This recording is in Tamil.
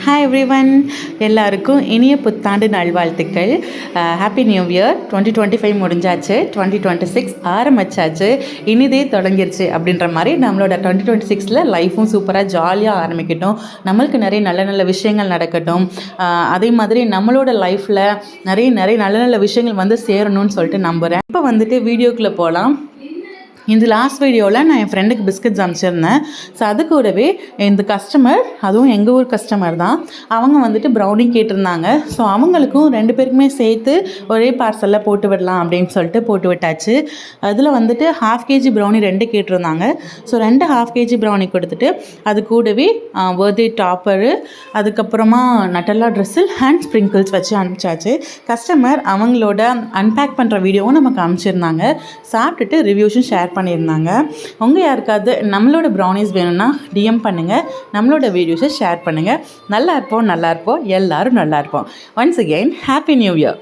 ஹாய் எவ்ரிவன், எல்லாருக்கும் இனிய புத்தாண்டு நல்வாழ்த்துக்கள். Happy new year. 2025 முடிஞ்சாச்சு, 2026 ஆரம்பிச்சாச்சு, இனிதே தொடங்கிருச்சு அப்படின்ற மாதிரி நம்மளோட 2026ல் லைஃப்பும் சூப்பராக ஜாலியாக ஆரம்பிக்கட்டும். நம்மளுக்கு நிறைய நல்ல நல்ல விஷயங்கள் நடக்கட்டும். அதே மாதிரி நம்மளோட லைஃப்பில் நிறைய நல்ல நல்ல விஷயங்கள் வந்து சேரணும்னு சொல்லிட்டு நம்புகிறேன். இப்போ வந்துட்டு வீடியோக்குள்ளே போகலாம். இந்த லாஸ்ட் வீடியோவில் நான் என் ஃப்ரெண்டுக்கு பிஸ்கட்ஸ் அனுப்பிச்சிருந்தேன். ஸோ அது கூடவே இந்த கஸ்டமர், அதுவும் எங்கள் ஊர் கஸ்டமர் தான், அவங்க வந்துட்டு ப்ரௌனி கேட்டிருந்தாங்க. ஸோ அவங்களுக்கும் 2 பேருக்குமே சேர்த்து ஒரே பார்சலில் போட்டு விடலாம் அப்படின்னு சொல்லிட்டு போட்டு விட்டாச்சு. அதில் வந்துட்டு 1/2 kg ப்ரௌனி 2 கேட்டிருந்தாங்க. ஸோ 2 1/2 kg ப்ரௌனி கொடுத்துட்டு அது கூடவே பர்த்டே டாப்பரு, அதுக்கப்புறமா நட்டல்லா ட்ரெஸ்ஸில் ஹேண்ட் ஸ்ப்ரிங்கிள்ஸ் வச்சு அனுப்பிச்சாச்சு. கஸ்டமர் அவங்களோட அன்பேக் பண்ணுற வீடியோவும் நமக்கு அனுப்பிச்சிருந்தாங்க. சாப்பிட்டுட்டு ரிவ்யூஸும் ஷேர் பண்ணியிருந்தாங்க. உங்கள் யாருக்காவது நம்மளோட ப்ரௌனிஸ் வேணும்னா டிஎம் பண்ணுங்கள், நம்மளோட வீடியோஸை ஷேர் பண்ணுங்கள். நல்லா இருப்போம், எல்லோரும் நல்லா இருப்போம். Once again happy new year.